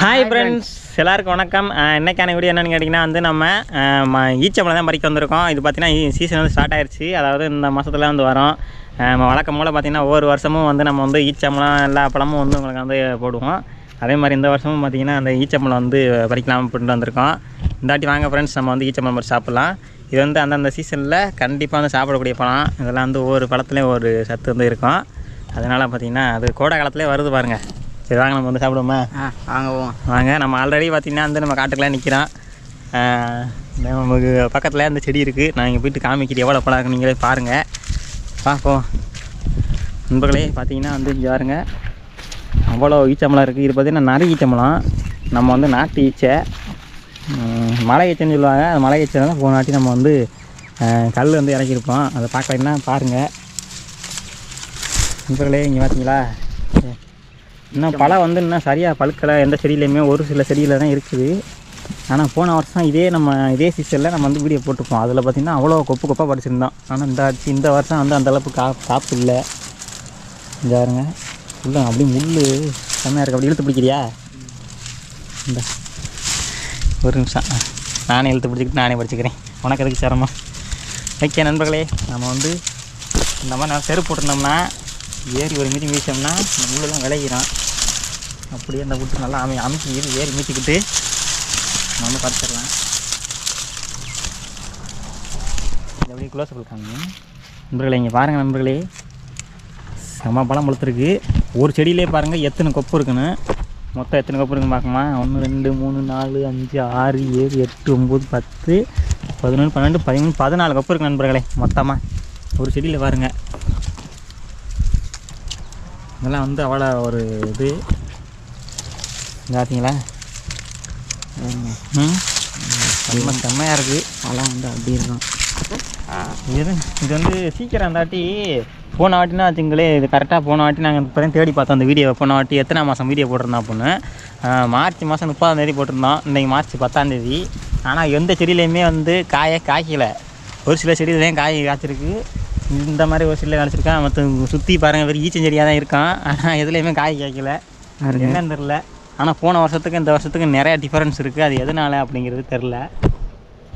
Hi friends, எல்லாருக்கும் வணக்கம். இன்றைக்கான வீடியோ என்னென்னு கேட்டிங்கன்னா வந்து நம்ம ஈச்சம்பழம் தான் பறிக்க வந்திருக்கோம். இது பார்த்திங்கன்னா சீசன் வந்து ஸ்டார்ட் ஆயிடுச்சு. அதாவது இந்த மாதத்துல வந்து வரோம். வழக்கம் போல் பார்த்திங்கன்னா ஒவ்வொரு வருஷமும் வந்து நம்ம வந்து ஈச்சம்பழம் எல்லா பழமும் வந்து உங்களுக்கு வந்து போடுவோம். அதே மாதிரி இந்த வருஷமும் பார்த்திங்கன்னா அந்த ஈச்சம்பழம் வந்து பறிக்கலாம் அப்படின்ட்டு வந்திருக்கோம். இந்தாட்டி வாங்க ஃப்ரெண்ட்ஸ், நம்ம வந்து ஈச்சம்பழம் பறித்து சாப்பிட்லாம். இது வந்து அந்தந்த சீசனில் கண்டிப்பாக வந்து சாப்பிடக்கூடிய பழம். இதெல்லாம் வந்து ஒவ்வொரு பழத்துலேயும் ஒரு சத்து வந்து இருக்கும். அதனால் பார்த்திங்கன்னா அது கோடை காலத்துலேயே வருது பாருங்கள். சரி வாங்க, நம்ம வந்து சாப்பிடுவோமா? வாங்க. நம்ம ஆல்ரெடி பார்த்திங்கன்னா வந்து நம்ம காட்டுக்குள்ளே நிற்கிறோம். நமக்கு பக்கத்தில் அந்த செடி இருக்குது. நான் இங்கே போய்ட்டு காமிக்கிட்டு எவ்வளோ பழம் இருக்கு நீங்களே பாருங்கள். பார்ப்போம் நண்பர்களே. பார்த்திங்கன்னா வந்து இங்கே பாருங்க, அவ்வளோ ஈச்சம்பழம் இருக்குது. இது பார்த்திங்கன்னா நிறைய ஈச்சம்பழம். நம்ம வந்து நாட்டு ஈச்சை, மலை ஈச்சைன்னு சொல்லுவாங்க. அந்த மலை ஈச்சை போன வாட்டி நம்ம வந்து கல் வந்து இறக்கியிருப்போம். அதை பார்க்கலைன்னா பாருங்கள் நண்பர்களே. இங்கே பார்த்தீங்களா, இன்னும் பழம் வந்து இன்னும் சரியாக பழுக்கலை. எந்த செடியிலையுமே ஒரு சில செடியில் தான் இருக்குது. ஆனால் போன வருஷம் இதே சீசனில் நம்ம வந்து வீடியோ போட்டிருப்போம். அதில் பார்த்திங்கன்னா அவ்வளோ கொப்பாக படிச்சிருந்தோம். ஆனால் இந்த வருஷம் வந்து அந்தளவுக்கு காப்பு இல்லை. இந்த பாருங்க, உள்ள அப்படியே முள் செம்மையாக இருக்குது. அப்படி இழுத்து பிடிக்கிறியா? இந்த ஒரு நிமிஷம் நானே இழுத்து பிடிச்சிக்கிட்டு நானே படிச்சுக்கிறேன். உனக்கு எதுக்கு சிரமம்? ஓகே நண்பர்களே, நம்ம வந்து இந்த மாதிரி நம்ம செருப்பு போட்டிருந்தோம்னா ஏறி ஒரு மீதி மீச்சோம்னா இந்த முள்ளெல்லாம் விளையிடும். அப்படியே அந்த விட்டு நல்லா அமைக்கி ஏறி மீச்சிக்கிட்டு நம்ம வந்து பறிச்சிடலாம். எப்படியே க்ளோஸ் கொடுக்காங்க நண்பர்களே. இங்கே பாருங்கள் நண்பர்களே, செம்ம பழம் பழுத்துருக்கு. ஒரு செடியிலே பாருங்கள் எத்தனை கொப்பு இருக்குன்னு. மொத்தம் எத்தனை கொப்பு இருக்குன்னு பார்க்கமா? 1 2 3 4 5 6 7 8 9 10 11 12 13 14 கொப்பு இருக்குது நண்பர்களே மொத்தமாக ஒரு செடியில் பாருங்கள். இதெல்லாம் வந்து அவ்வளோ ஒரு இது பார்த்தீங்களா? ரொம்ப செம்மையாக இருக்குது. பழம் வந்து அப்படி இருக்கும். இது வந்து சீக்கிரம் அந்தாட்டி போன வாட்டினா வச்சுங்களே, இது கரெக்டாக போன வாட்டி நாங்கள் இப்போ தான் தேடி பார்த்தோம் அந்த வீடியோவை. போன வாட்டி எத்தனை மாதம் வீடியோ போட்டிருந்தோம் அப்படின்னு மார்ச் மாதம் 30ஆம் தேதி போட்டிருந்தோம். இன்றைக்கி மார்ச் 10ஆம் தேதி. ஆனால் எந்த செடியிலையுமே வந்து காய்க்கலை. ஒரு சில செடியிலையும் காய் காய்ச்சிருக்கு. இந்த மாதிரி ஒரு சில கிடச்சிருக்கான். மற்ற சுற்றி பாருங்கள், வெறும் ஈச்சஞ்செடியாக தான் இருக்கான். ஆனால் எதுலேயுமே காய் காய்க்கல. என்னன்னு தெரில. ஆனால் போன வருஷத்துக்கு இந்த வருஷத்துக்கு நிறையா டிஃபரன்ஸ் இருக்குது. அது எதனால் அப்படிங்கிறது தெரில.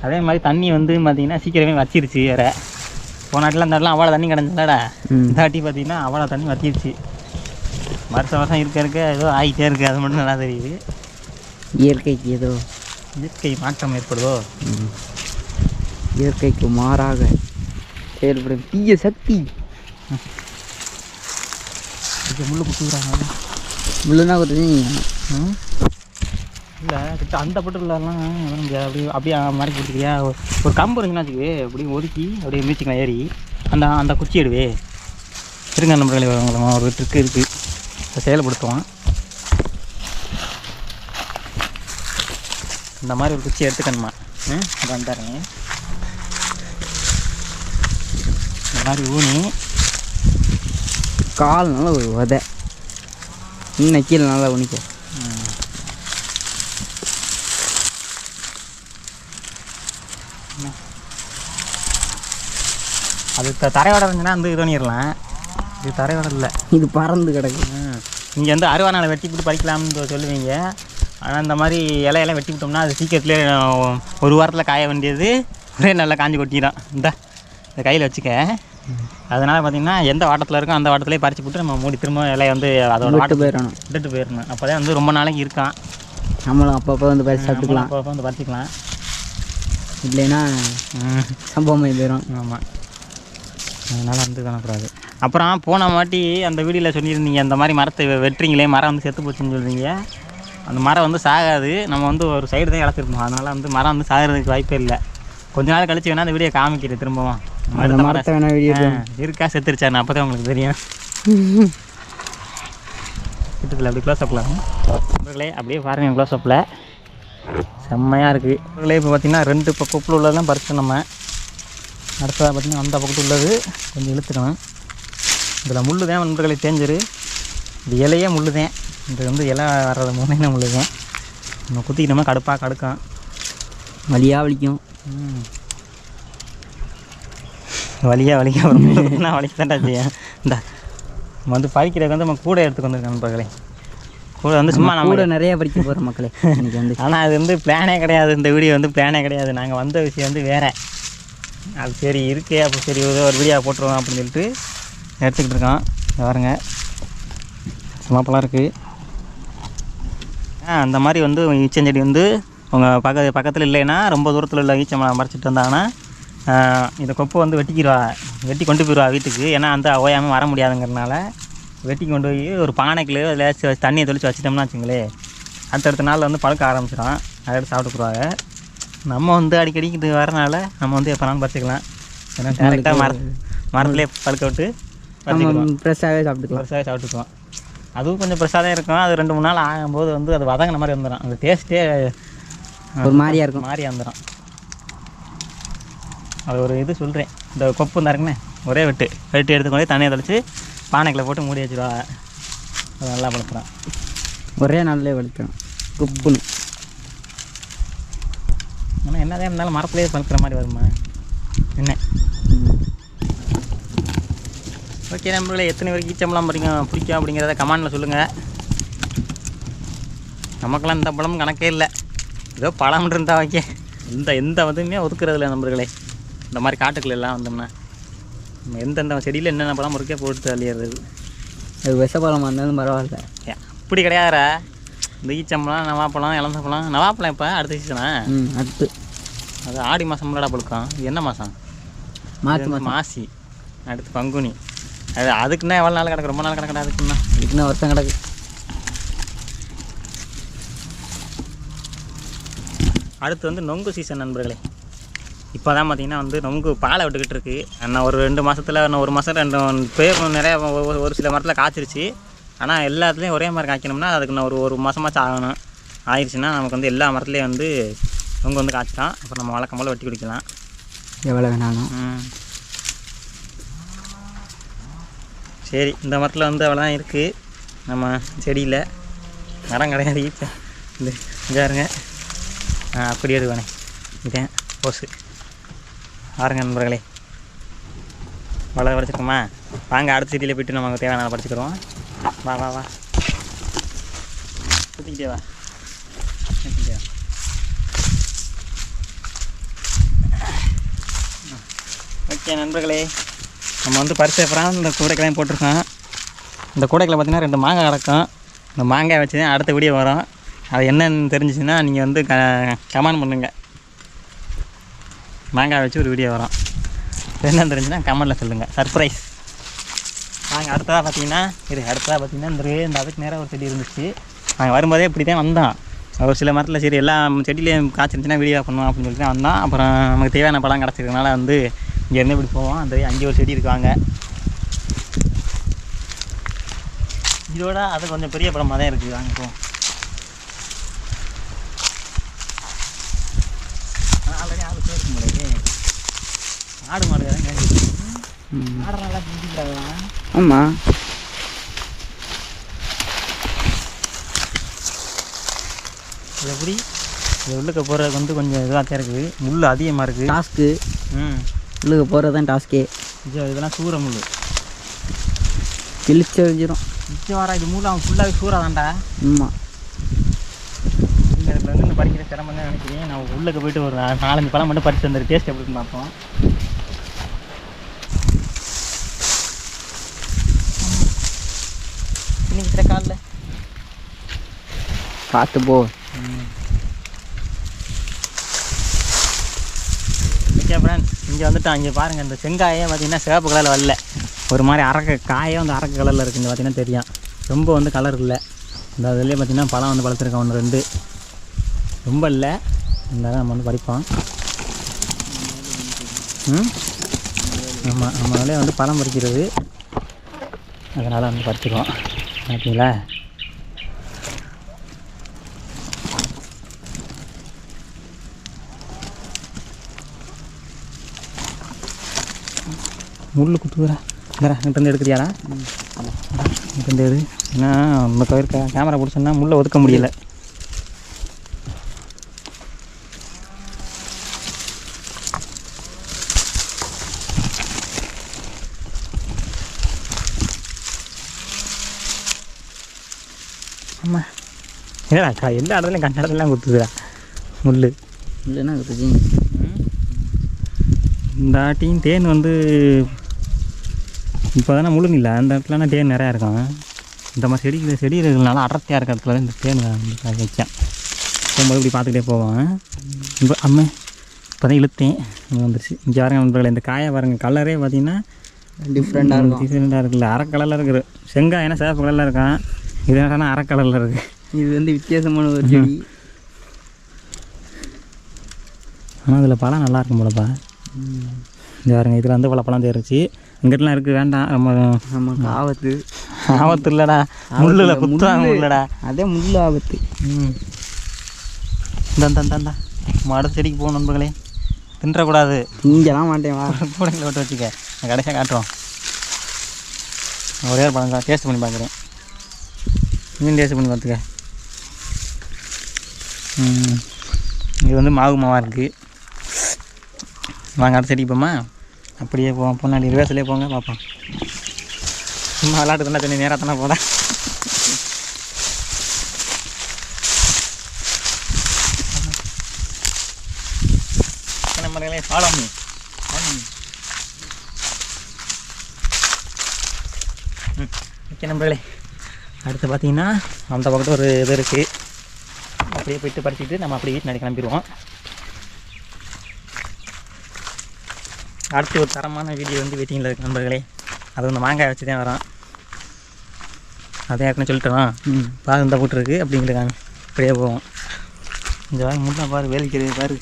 அதே மாதிரி தண்ணி வந்து பார்த்திங்கன்னா சீக்கிரமே வச்சிருச்சு. வேறு போன நாட்டில் இந்த இடம்லாம் அவ்வளோ தண்ணி கிடஞ்சில்லடா. இந்த வாட்டி பார்த்திங்கன்னா அவ்வளோ தண்ணி வச்சிருச்சு. வருஷம் இருக்க ஏதோ ஆகிட்டே இருக்குது. அது மட்டும் நல்லா தெரியுது. இயற்கை மாற்றம் ஏற்படுதோ? இயற்கைக்கு மாறாக செயல்படும் தீய சக்தி. முள்ளு குத்துக்கிறாங்க. முள்ளுனா குத்துறீங்க இல்லை கிட்ட அந்த பட்டுலாம் அப்படியே மாதிரி கொடுத்துக்கிறியா? ஒரு கம்பு இருந்துச்சுன்னா வச்சுக்கு அப்படி ஒதுக்கி அப்படியே மீச்சிக்கலாம். ஏறி அந்த குச்சி எடுவே இருங்க நம்பர்களே. ஒரு ட்ரிக்கு இருக்குது, அதை செயல்படுத்துவோம். இந்த மாதிரி ஒரு குச்சி எடுத்துக்கணுமா? அதை வந்துடுறேன். இந்த மாதிரி ஊனி கால் நல்லா ஒரு உதை இன்னும் கீழே நல்லா ஊனிக்கோ. அது தரையோட இருந்துச்சுன்னா வந்து இது பண்ணிடலாம். இது தரையோட இல்லை, இது பறந்து கிடக்கு. நீங்கள் வந்து அருவானால் வெட்டி போட்டு பறிக்கலாம்னு சொல்லுவீங்க. ஆனால் இந்த மாதிரி இலையெல்லாம் வெட்டி விட்டோம்னா அது சீக்கிரத்துலேயே ஒரு வாரத்தில் காய வேண்டியது ஒரே நல்லா காஞ்சி கொட்டிடும். இந்த கையில் வச்சுக்க. அதனால் பார்த்திங்கன்னா எந்த வாட்டத்தில் இருக்கோ அந்த வாட்டத்திலே பறித்து போட்டு நம்ம மூடி திரும்ப இலையை வந்து அதோட விட்டுட்டு போயிடணும். அப்போ தான் வந்து ரொம்ப நாளைக்கு இருக்கான். நம்மளும் அப்பப்போ வந்து பறித்து சாப்பிட்டுக்கலாம், அப்பப்போ வந்து பறிச்சிக்கலாம். இல்லைன்னா சம்பவம் போயிடும். ஆமாம், அதனால் வந்து காணக்கூடாது. அப்புறம் போன வாட்டி அந்த வீடியோவில் சொல்லியிருந்தீங்க, அந்த மாதிரி மரத்தை வெட்டுறீங்களே, மரம் வந்து செத்து போச்சுன்னு சொல்கிறீங்க. அந்த மரம் வந்து சாகாது. நம்ம வந்து ஒரு சைடு தான் இழச்சிருப்போம். அதனால் வந்து மரம் வந்து சாகிறதுக்கு வாய்ப்பே இல்லை. கொஞ்ச நாள் கழிச்சு வேணால் அந்த வீடியோ காமிக்கிறேன் திரும்பவும். மரத்தை வேணா வீடியோ இருக்கா செத்துருச்சான்னு அப்போ தான் உங்களுக்கு தெரியும். கிட்டத்தில் அப்படி க்ளோஸ் அப்பில் அப்படியே பாருங்கள். க்ளோஸ் அப்பில் செம்மையாக இருக்குது. இப்போ பார்த்திங்கன்னா 2 பக்கத்தில் உள்ளதெல்லாம் பறிச்சு நம்ம அடுத்ததாக பார்த்திங்கன்னா அந்த பக்கத்தில் உள்ளது கொஞ்சம் இழுத்துக்கணும். இதில் முள்ளு தான் நண்பர்களை தேஞ்சிரு. இந்த இலையே முள்ளு தான். இது வந்து இலை வர்றது முன்னையில முள்ளு தான். நம்ம குத்திக்கிட்டோம்னா கடுக்கும், வலியாக வலிக்கும். வலியாக வலிக்க வலிக்க தான்டா செய்யும். இந்த நம்ம வந்து பறிக்கிறதுக்கு வந்து நம்ம கூட எடுத்துக்கு வந்துருக்கோம் நண்பர்களே. கூட வந்து சும்மா நம்ம கூட நிறைய படிக்க போகிறோம் மக்களே இன்னைக்கு வந்து. ஆனால் அது வந்து பிளானே கிடையாது, இந்த வீடியோ வந்து பிளானே கிடையாது. நாங்கள் வந்த விஷயம் வந்து வேறு. அது சரி இருக்கே, அப்போ சரி ஒரு வீடியோ போட்டுருவோம் அப்படின்னு சொல்லிட்டு எடுத்துக்கிட்டு இருக்கோம். பாருங்க மாப்பெல்லாம் இருக்குது. அந்த மாதிரி வந்து ஈச்சஞ்செடி வந்து உங்கள் பக்கத்தில் இல்லைன்னா ரொம்ப தூரத்தில் உள்ள ஈச்சம்பழம் பறிச்சிட்டு வந்தாங்கன்னா இந்த கொப்பை வந்து வெட்டி கொண்டு போயிடுவா வீட்டுக்கு. ஏன்னா அந்த ஓயாமல் வர முடியாதுங்கிறதுனால வெட்டி கொண்டு போய் ஒரு பானைக்குள்ளே அதில் தண்ணியை தெளித்து வச்சிட்டோம்னா வச்சுங்களே, அடுத்தடுத்த நாளில் வந்து பழுக்க ஆரம்பிச்சிடும். அதை எடுத்து சாப்பிட்டு போடுவாங்க. நம்ம வந்து அடிக்கடி இது வரனால நம்ம வந்து எப்போனாலும் பறிச்சிக்கலாம். ஏன்னா டேரெக்டாக மரத்துலேயே பழுக்க விட்டு ஃப்ரெஷ்ஷாகவே சாப்பிட்டுக்குவோம். அதுவும் கொஞ்சம் ஃப்ரெஷ்ஷாக இருக்கும். அது 2-3 நாள் ஆகும்போது வந்து அது வதங்கின மாதிரி வந்துடும். அந்த டேஸ்ட்டே ஒரு மாதிரியாக இருக்கும், மாதிரியாக வந்துடும். அது ஒரு இது சொல்கிறேன், இந்த கொப்பு இருந்தாருக்குண்ணே ஒரே வெட்டி எடுத்துக்கொண்டு தண்ணியை தெளித்து பானைக்கில் போட்டு மூடி வச்சுருவாங்க. அது நல்லா பழுத்துடும். ஒரே நாள்லேயே வளர்த்துடும் குப்புன்னு. ஆனால் என்னதான் இருந்தாலும் மரத்துலேயே பழுக்கிற மாதிரி வருமா என்ன? ஓகே நண்பர்களே, எத்தனை பேருக்கு ஈச்சம்பழம் பிடிக்கும் அப்படிங்கிறத கமெண்டில் சொல்லுங்கள். நமக்கெல்லாம் இந்த பழமும் கணக்கே இல்லை. ஏதோ பழம் இருந்தால் வைக்க எந்த இதுவுமே ஒதுக்குறதில்ல நண்பர்களே. இந்த மாதிரி காட்டுக்குள்ள எல்லாம் வந்தோம்னா நம்ம எந்தெந்த செடியில் என்னென்ன பழம் இருக்கே போட்டு தள்ளிடுறது. அது விஷப்பழமாக இருந்தாலும் பரவாயில்ல. அப்படி கிடையாதுரா. இந்த ஈச்சம்பழம், நவாப்பழம், இளந்தப்பழம். நவாப்பழம் இப்போ அடுத்த சீசனா? அடுத்து அது ஆடி மாதம் முன்னாடி பழுக்கும். இது என்ன மாதம்? மாசி. அடுத்து பங்குனி. அதுக்குன்னா எவ்வளோ நாள் கிடக்கு? ரொம்ப நாள் கிடக்கடா. அதுக்குன்னா வருஷம் கிடக்கு. அடுத்து வந்து நொங்கு சீசன் நண்பர்களே. இப்போ தான் பார்த்திங்கன்னா வந்து நொங்கு பாலை விட்டுக்கிட்டு இருக்குது. நான் ஒரு 2 மாதத்தில் இன்னும் 1 மாதம் 2 பேர் நிறையா ஒரு சில மரத்தில் காய்ச்சிருச்சு. ஆனால் எல்லாத்துலேயும் ஒரே மாதிரி காய்க்கணும்னா அதுக்கு நான் ஒரு மாதமாச்சும் ஆகணும். ஆயிடுச்சுன்னா நமக்கு வந்து எல்லா மரத்துலேயும் வந்து நொங்கு வந்து காய்ச்சிட்டான். அப்புறம் நம்ம வழக்கம் போல் வெட்டி குடிக்கலாம் எவ்வளோ வேணாலும். சரி, இந்த மரத்தில் வந்து அவ்வளோதான் இருக்குது நம்ம செடியில். மரம் கிடையாது, ஈச்சை இந்த இதாருங்க. அப்படி எடுவேனே இதேன் போஸு. பாருங்க நண்பர்களே, வளர படிச்சிருக்கோமா? வாங்க அடுத்த செடியில் போய்ட்டு நமக்கு தேவையான படிச்சுக்கிறோம். வா வா வா சுற்றிக்கிட்டே வா. ஓகே நண்பர்களே, நம்ம வந்து பறிச்ச அப்புறம் இந்த கூடைக்கெல்லாம் போட்டிருக்கோம். இந்த கூடைக்கில் பார்த்திங்கன்னா 2 மாங்காய் கிடக்கும். இந்த மாங்காய் வச்சு தான் அடுத்த வீடியோ வரும். அது என்னன்னு தெரிஞ்சிச்சுன்னா நீங்கள் வந்து கமெண்ட் பண்ணுங்கள். மாங்காய் வச்சு ஒரு வீடியோ வரும். என்னன்னு தெரிஞ்சுன்னா கமெண்டில் சொல்லுங்கள். சர்ப்ரைஸ். நாங்கள் அடுத்ததாக பார்த்தீங்கன்னா இந்த அதுக்கு நேராக ஒரு செடி இருந்துச்சு. நாங்கள் வரும்போதே இப்படி தான் வந்தோம். ஒரு சில மரத்தில் சரி எல்லா செடியிலையும் காய்ச்சிருந்துச்சுன்னா வீடியோ பண்ணுவோம் அப்படின்னு சொல்லிட்டு தான் வந்தோம். அப்புறம் நமக்கு தேவையான பழம் கிடச்சிருக்கனால வந்து இங்கேருந்து இப்படி போவோம். அந்த அங்கே ஒரு செடி இருக்காங்க. இதோட அது கொஞ்சம் பெரிய பழமாக தான் இருக்குது. வாங்க போவோம். ஆல்ரெடி ஆள் பேருக்கு முடியாது. ஆடு மாடு வேறு கேட்டு ஆடு நல்லா செஞ்சுக்கிறாங்க. ஆமாம், இது எப்படி இது உள்ளுக்க போகிறதுக்கு வந்து கொஞ்சம் இதுவாக தான் இருக்குது. முள் அதிகமாக இருக்குது. டாஸ்க்கு. உள்ளுக்கு போகிறது தான் டாஸ்க்கே. இதெல்லாம் சூற முள் கிழிச்சு எரிஞ்சிடும். மிச்சம் வர இது முள் அவன் ஃபுல்லாகவே சூறாக தான்டா. ஆமாம், இந்த இடத்துல வந்து பறிக்கிற சிரமம் தான் நினைக்கிறேன். நான் உள்ளுக்கு போய்ட்டு ஒரு 4-5 பழம் மட்டும் பறித்து வந்துரு. டேஸ்ட் எப்படி இருக்குன்னு பார்ப்போம். இன்னைக்கு காலில் பார்த்து போ. ஓகே ஃப்ரெண்ட்ஸ், இங்கே வந்துட்டோம். இங்கே பாருங்கள், இந்த செங்காயே பார்த்திங்கன்னா சிவப்பு கலரில் வரல, ஒரு மாதிரி காயே வந்து அரக்க கலரில் இருக்குது. பார்த்திங்கன்னா தெரியும், ரொம்ப வந்து கலர் இல்லை. இந்த அதுலேயே பார்த்திங்கன்னா பழம் வந்து பழுத்திருக்கோம் 1-2, ரொம்ப இல்லை. இந்த நம்ம வந்து பறிப்போம். ஆமாம், நம்மளாலே வந்து பழம் பறிக்கிறது, அதனால் வந்து பறிச்சிருவோம். பார்த்தீங்களா? முள் குத்துறா இந்தரா, இங்கிட்ட எடுக்கிறியாடா? இங்கிட்ட எடு. ஏன்னா நம்ம கயிறு கேமரா பிடிச்சோன்னா முள்ளை ஒதுக்க முடியலை. ஆமாம், ஏடாக்கா எல்லா இடத்துலையும் கண்ட இடத்துலாம் குத்துதுடா முள். இல்லைன்னா குத்துச்சு. இந்த ஆட்டியும் தேன் வந்து இப்போ தானே முழுங்கில்ல, அந்த இடத்துலனா தேன் நிறையா இருக்கும். இந்த மாதிரி செடி இருக்கிறதுனால அடர்த்தியாக இருக்கிற இடத்துல இந்த தேன் வைக்கேன். போகும்போது இப்படி பார்த்துக்கிட்டே போவேன். இப்போ அம்மே இப்போ தான் இழுத்தேன், வந்துருச்சு. இங்கே பாருங்க நண்பர்களே, இந்த காயை பாருங்கள், கலரே பார்த்தீங்கன்னா டிஃப்ரெண்ட்டாக இருக்குல்ல. அரை கலரில் இருக்குது. செங்காய் ஏன்னா சிவப்பு கலரில் இருக்கான், இது என்னன்னா அரை கலரில் இருக்குது. இது வந்து வித்தியாசமான ஒரு செடி. ஆனால் அதில் பழம் நல்லாயிருக்கும் போலப்பா. இந்த பாருங்க, இதில் வந்து பழம் தேர்ச்சி. இங்கிட்டலாம் இருக்குது, வேண்டாம். நமக்கு ஆபத்து இல்லைடா, முள்ளில் குத்துவாங்க இல்லைடா, அதே முள் ஆபத்து. இந்த மாடு செடிக்கு போகணும் நண்பர்களே, தின்றக்கூடாது. இங்கெல்லாம் மாட்டேன், வா கூடைங்களை விட்டு வச்சுக்க, நான் கடைசியாக காட்டுறோம். ஒரே ஒரு பழம் தான் டேஸ்ட் பண்ணி பார்க்குறேன். மீன் டேஸ்ட் பண்ணி பார்த்துக்க. இது வந்து மாவாக இருக்குது. வாங்க அடுத்த செடிக்கு போமா, அப்படியே போவோம். பொண்ணாடி ரிவேர்ஸ்லேயே போங்க பார்ப்போம். சும்மா விளாட்டு தானே தண்ணி நேராக தானே போகிறேன். நம்மளே ஃபாலோ பண்ணி ஓகே நம்பர்களே. அடுத்து பார்த்தீங்கன்னா அந்த பக்கத்து ஒரு இது இருக்குது, அப்படியே போய்ட்டு பறிச்சுட்டு நம்ம அப்படியே வீட்டு நடி கிளம்பிடுவோம். அடுத்து ஒரு தரமான வீடியோ வந்து வெயிட்டிங்கில் இருக்குது நண்பர்களே. அது வந்து மாங்காய் வச்சு தான் வரோம், அதே ஏற்கனவே சொல்லிட்டோம். பாரு இந்த போட்டுருக்கு அப்படிங்கிறாங்க. அப்படியே போவோம். இந்த வாங்க முட்டை பாரு, வேலிக்கிறது பாரு,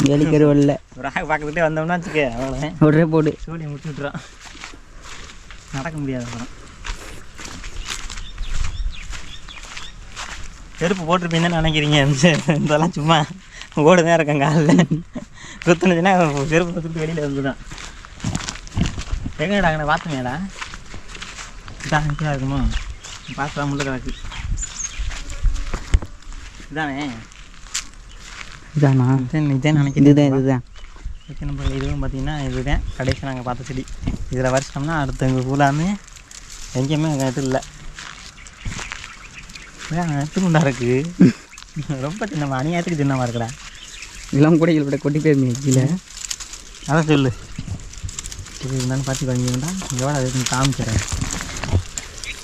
வேலிக்கரு வரல. ஒரு ஆக பார்க்கறதுட்டே வந்தோம்னா வச்சுக்க, அவ்வளோ ஒரே போடு சூடியை முடிச்சு விட்டுறோம், நடக்க முடியாது. அப்புறம் செருப்பு போட்டிருப்பீங்கன்னு நினைக்கிறீங்க. இதெல்லாம் சும்மா ஓடுதான் இருக்கேன், காலில் குத்துனுச்சுன்னா செருப்பு குத்துட்டு வெளியில் வந்து தான். எங்கடா அங்கே பார்த்தமேடா, இதான் இதாக இருக்குமோ, பார்த்து முள்ள கிடக்கு. இதானே இதானா? இதுதான் நினைக்கிறேன். இதுதான். ஓகே நம்ம இதுவும் பார்த்தீங்கன்னா இதுதான் கடைசி நாங்கள் பார்த்த செடி. இதில் வரிச்சிட்டோம்னா அடுத்த எங்கள் பூலாமே எங்கேயுமே இது இல்லை, திருண்டா இருக்குது. ரொம்ப சின்னமாக அநியாயத்துக்கு சின்னமாக இருக்குடா. இளம் கூட விட கொட்டி போயிருந்தீங்க கீழே. அதான் சொல்லு, இது இருந்தாலும் பார்த்து வாங்கிங்கன்னா எவ்வளோ அதுக்கு காமிக்கிறேன்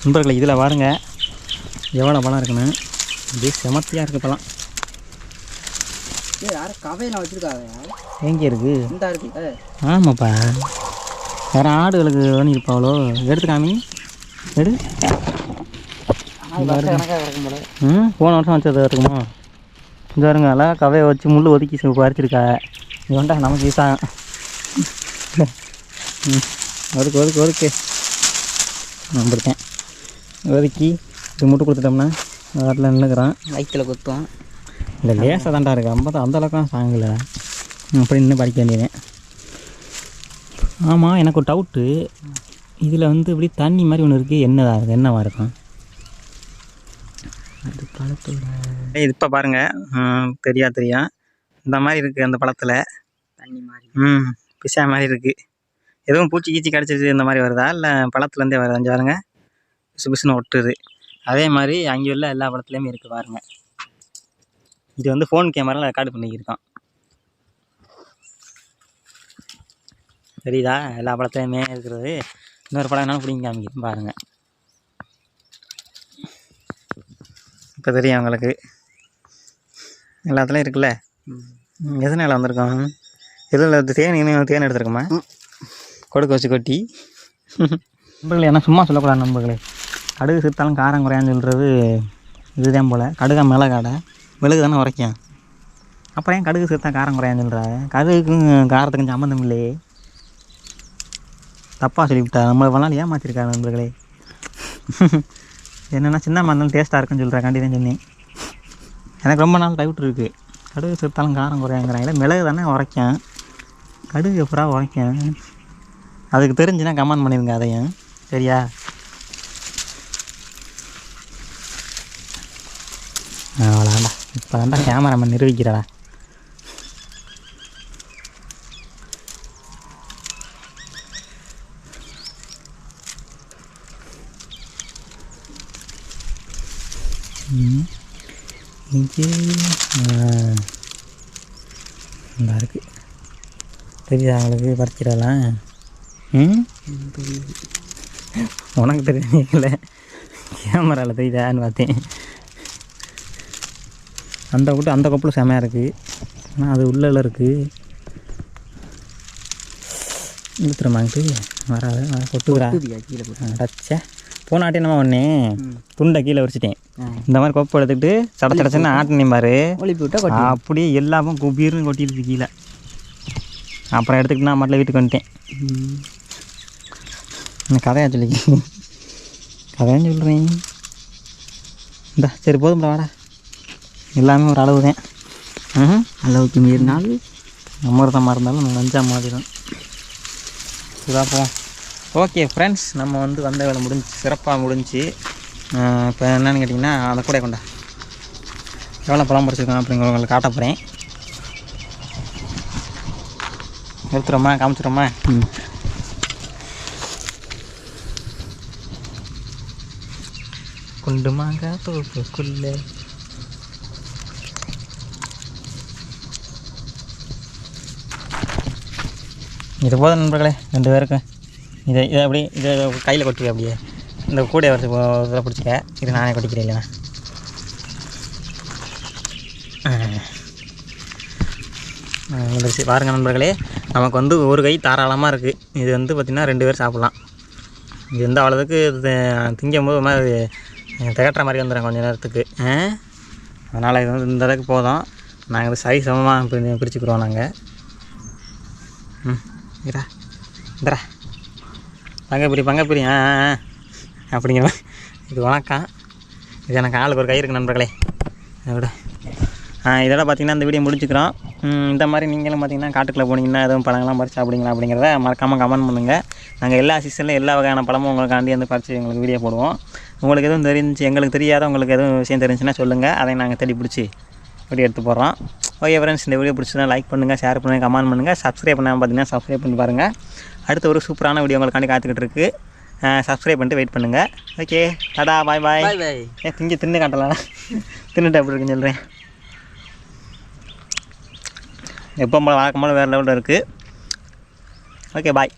நண்பர்களை. இதில் பாருங்க எவ்வளோ பழம் இருக்குன்னு, அப்படியே செமத்தியாக இருக்குது பழம். யாரும் கவையெல்லாம் வச்சுருக்காங்க, எங்கே இருக்குது? இந்த இருக்குல்ல. ஆமாப்பா, வேறு ஆடுகளுக்கு வந்து இருப்பாவளோ. எடுத்து காமி, எடு. கிடக்கும் போல. போன வருஷம் வச்சது இருக்குமோ. இந்த வருங்க எல்லாம் கவையை வச்சு முள் ஒதுக்கி பறிச்சிருக்கா. இது வந்துட்டா நமக்கு யூஸ் ஆகும். ஒதுக்கு நம்பிருக்கேன். ஒதுக்கி இது முட்டு கொடுத்துட்டோம்னா அதில் நின்றுக்கிறான். வயிற்றில் குத்தும். இல்லை லேசாக தாண்டா இருக்குது, அந்த அளவுக்கு சாங்கல. அப்படி இன்னும் படிக்க வேண்டியதேன். ஆமாம், எனக்கு ஒரு டவுட்டு. இதில் வந்து இப்படி தண்ணி மாதிரி ஒன்று இருக்குது, என்னவா இருக்கும் அது பழத்தில்? இது இப்போ பாருங்கள், தெரியும் இந்த மாதிரி இருக்குது அந்த பழத்தில் தண்ணி மாதிரி. பிசா மாதிரி இருக்குது. எதுவும் பூச்சி கீச்சி கிடச்சிச்சு இந்த மாதிரி வருதா, இல்லை பழத்துலேருந்தே வருதா? அஞ்சு பாருங்க, பிசுன்னு ஒட்டுது. அதே மாதிரி அங்கே உள்ள எல்லா பழத்துலேயுமே இருக்குது பாருங்கள். இது வந்து ஃபோன் கேமராவில் ரெக்கார்டு பண்ணிக்கிருக்கான், தெரியுதா? எல்லா பழத்துலையுமே இருக்கிறது. இன்னொரு படம் என்னாலும் பிடிங்க காமிக்கிறேன் பாருங்கள். இப்போ தெரியும் உங்களுக்கு, எல்லாத்துலேயும் இருக்குல்ல. எதனால் வந்திருக்கோம்? எதில் தேன் எடுத்துருக்கோமா? கொடுக்க வச்சு கொட்டி நண்பர்களே. ஏன்னா சும்மா சொல்லக்கூடாது நண்பர்களே. கடுகு சிறுத்தாலும் காரம் குறையான்னு சொல்கிறது இதுதான் போல். கடுகா மிளகாடை மெழுகு தானே உரைக்கும், அப்புறம் ஏன் கடுகு சேர்த்தா காரம் குறையான்னு சொல்கிறாங்க? கடுகுக்கும் காரத்துக்கும் சம்மந்தம் இல்லையே. தப்பாக சொல்லிவிட்டா, நம்ம பண்ணாலும் ஏமாற்றிருக்காங்க நண்பர்களே. என்னென்னா சின்ன மருந்தாலும் டேஸ்ட்டாக இருக்குன்னு சொல்கிறேன், கண்டி தான் சொன்னேன். எனக்கு ரொம்ப நாள் டவுட் இருக்குது, கடுகு சேர்த்தாலும் காரம் குறையாங்கிறாங்களே. மிளகு தானே உரைக்கும், கடுகு எப்படா உரைக்கும்? அதுக்கு தெரிஞ்சுன்னா கமெண்ட் பண்ணிடுங்க அதையும், சரியா? அவ்வளோடா, இப்போ தான்டா கேமராமேன் நிரூபிக்கிறாடா. இங்கே நல்லா இருக்குது. தெரியுதா உங்களுக்கு பறிச்சிடலாம்? உனக்கு தெரியல, கேமராவில் தெரியுதான்னு பார்த்தேன். அந்த கொப்பில் செமையாக இருக்குது, ஆனால் அது உள்ளே இருக்குது. இழுத்துறமாங்கிட்டு வராது, கொட்டுக்கிறா கீழே அடைச்சே. போன என்னமா ஒன்று துண்டை கீழே வச்சுட்டேன். இந்த மாதிரி கொப்பை எடுத்துக்கிட்டு சடச்சடச்சுன்னு ஆட்டினே பாரு, ஒளிப்பி விட்டா அப்படியே எல்லாமும் குபீர்னு கொட்டிடுச்சு கீழே. அப்புறம் எடுத்துக்கிட்டு நான் மட்டும் வீட்டுக்கு வந்துட்டேன். நான் கதையா கதையான்னு சொல்கிறேன். இந்த சரி போதும்ல வாடா, எல்லாமே ஒரு அளவு தான். அளவுக்கு மீறினாலும் அமிர்தமாக இருந்தாலும் நம்ம லஞ்சாக மாதிரி தான். இதாக போவோம். ஓகே ஃப்ரெண்ட்ஸ், நம்ம வந்த வேலை முடிஞ்சு சிறப்பாக முடிஞ்சு. இப்போ என்னென்னு கேட்டிங்கன்னா, அதை கூட கொண்டா எவ்வளோ பழம் பறிச்சிருக்கோம் அப்படிங்கிற உங்களுக்கு காட்ட போகிறேன். நிறுத்துறோமா, காமிச்சிடுறோமா? குண்டு மாங்காய் தோப்புக்குள்ளே இது போதும் நண்பர்களே, 2 பேருக்கு. இதை அப்படி இதை கையில் கொட்டுவேன், அப்படியே இந்த கூடை வச்சு இதில் பிடிச்சிக்க. இது நானே கொட்டிக்கிறேன் இல்லைண்ணா. வந்துருச்சு பாருங்கள் நண்பர்களே, நமக்கு ஒரு கை தாராளமாக இருக்குது. இது பார்த்திங்கன்னா 2 பேர் சாப்பிட்லாம். இது அவ்வளோதுக்கு திங்கும் போது மாதிரி திகட்டுற மாதிரி வந்துடும் கொஞ்சம் நேரத்துக்கு. அதனால் இது இந்த அளவுக்கு போதும். நாங்கள் சரி சமமாக பிரிச்சுக்கிறோம் நாங்கள். இரா இந்தரா பங்கப்பிரி அப்படிங்கிற இது வணக்கம். இது எனக்கு ஆளுக்கு ஒரு கை இருக்குது நண்பர்களே. அதோட இதோட பார்த்திங்கன்னா இந்த வீடியோ முடிச்சுக்கிறோம். இந்த மாதிரி நீங்களும் பார்த்திங்கன்னா காட்டுக்குள்ளே போனீங்கன்னா எதுவும் பழங்கள்லாம் பறிச்சு சாப்பிடுங்களா அப்படிங்கிறத மறக்காமல் கமெண்ட் பண்ணுங்கள். நாங்கள் எல்லா சீசன்லையும் எல்லா வகையான பழமும் உங்களுக்காண்டி பறித்து எங்களுக்கு வீடியோ போடுவோம். உங்களுக்கு எதுவும் தெரிஞ்சு எங்களுக்கு தெரியாத உங்களுக்கு எதுவும் விஷயம் தெரிஞ்சுன்னா சொல்லுங்கள், அதை நாங்கள் தேடி பிடிச்சி வீடியோ எடுத்து போடுறோம். ஓகே ஃப்ரெண்ட்ஸ், இந்த வீடியோ பிடிச்சதுனா லைக் பண்ணுங்கள், ஷேர் பண்ணுங்கள், கமெண்ட் பண்ணுங்கள். சப்ஸ்கிரைப் பண்ணாமல் பார்த்தீங்கன்னா சப்ஸ்கிரைப் பண்ணி பாருங்கள். அடுத்த ஒரு சூப்பரான வீடியோ உங்களுக்காண்டி காத்துக்கிட்டு இருக்குது. சப்ஸ்கிரைப் பண்ணிட்டு வெயிட் பண்ணுங்கள். ஓகே, டாடா, பாய் பாய். தின்னு காட்டலாம், தின்னுட்டு அப்படி இருக்குன்னு சொல்கிறேன். எப்போ வழக்கம்போல வேறு லெவலில் இருக்குது. ஓகே, பாய்.